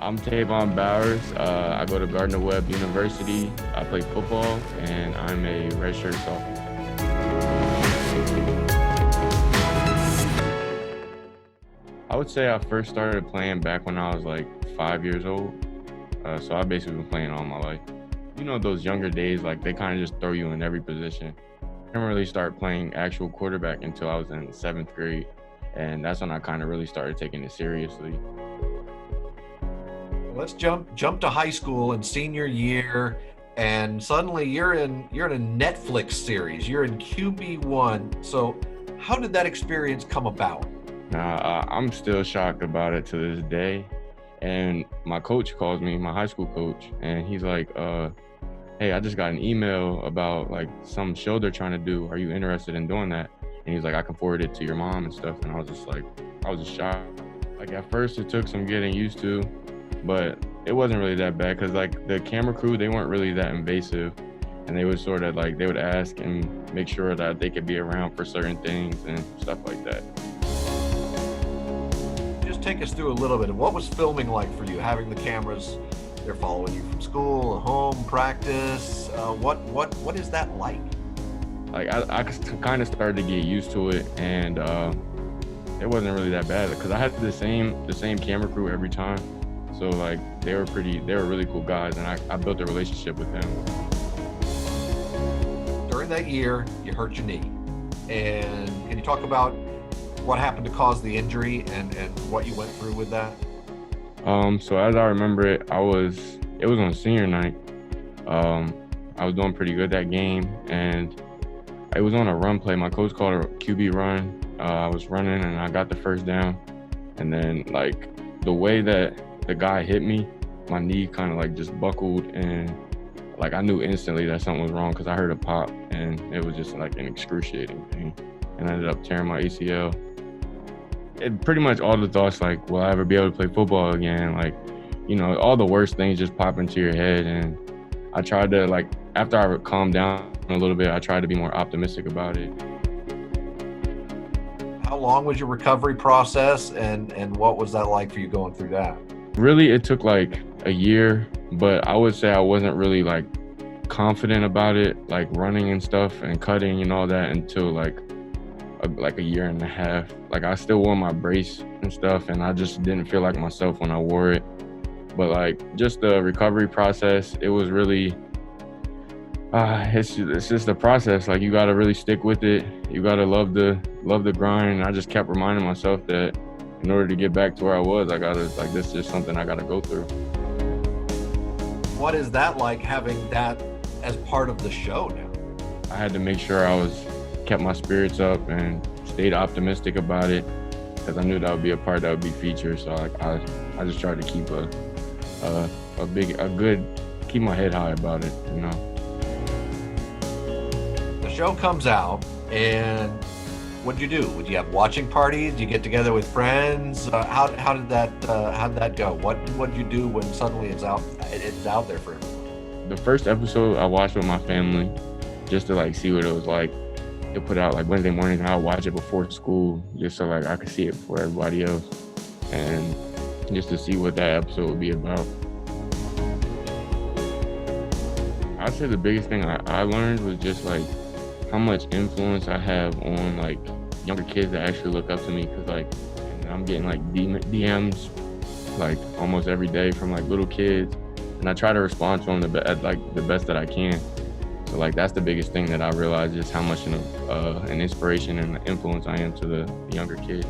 I'm Tayvon Bowers. I go to Gardner-Webb University. I play football, and I'm a redshirt sophomore. I would say I first started playing back when I was like 5 years old. So I've basically been playing all my life. You know, those younger days, like they kind of just throw you in every position. I didn't really start playing actual quarterback until I was in seventh grade. And that's when I kind of really started taking it seriously. Let's jump to high school and senior year, and suddenly you're in a Netflix series. You're in QB1. So, how did that experience come about? I'm still shocked about it to this day. And my coach calls me, my high school coach, and he's like, hey, I just got an email about like some show they're trying to do. Are you interested in doing that? And he's like, I can forward it to your mom and stuff. And I was just shocked. Like at first it took some getting used to, but it wasn't really that bad because like the camera crew, they weren't really that invasive. And they would sort of like, they would ask and make sure that they could be around for certain things and stuff like that. Just take us through a little bit of what was filming like for you, having the cameras, they're following you from school, home, practice. What is that like? Like I kind of started to get used to it, and it wasn't really that bad because I had the same camera crew every time. So like they were really cool guys, and I built a relationship with them. During that year, you hurt your knee, and can you talk about what happened to cause the injury and what you went through with that? So as I remember it, it was on senior night. I was doing pretty good that game, and it was on a run play. My coach called a QB run. I was running, and I got the first down. And then, like, the way that the guy hit me, my knee kind of, like, just buckled. And, like, I knew instantly that something was wrong because I heard a pop, and it was just, like, an excruciating pain. And I ended up tearing my ACL. It pretty much all the thoughts, like, will I ever be able to play football again? Like, you know, all the worst things just pop into your head. And I tried to, like, after I calmed down a little bit, I tried to be more optimistic about it. How long was your recovery process, and what was that like for you going through that? Really, it took like a year, but I would say I wasn't really like confident about it, like running and stuff and cutting and all that until like a year and a half. Like I still wore my brace and stuff, and I just didn't feel like myself when I wore it. But like just the recovery process, it was really it's just a process. Like you gotta really stick with it. You gotta love the grind. And I just kept reminding myself that in order to get back to where I was, I gotta, like, this is just something I gotta go through. What is that like, having that as part of the show now? I had to make sure kept my spirits up and stayed optimistic about it because I knew that would be a part that would be featured. So like I just tried to keep keep my head high about it, you know. The show comes out, and what'd you do? Would you have watching parties? Did you get together with friends? How did that go? What'd you do when suddenly it's out there for everyone? The first episode I watched with my family just to like see what it was like. It put out like Wednesday morning, and I would watch it before school just so like I could see it before everybody else, and just to see what that episode would be about. I'd say the biggest thing I learned was just like how much influence I have on like younger kids that actually look up to me, because like I'm getting like DMs like almost every day from like little kids, and I try to respond to them the best that I can. So like that's the biggest thing that I realized, is how much an inspiration and influence I am to the younger kids.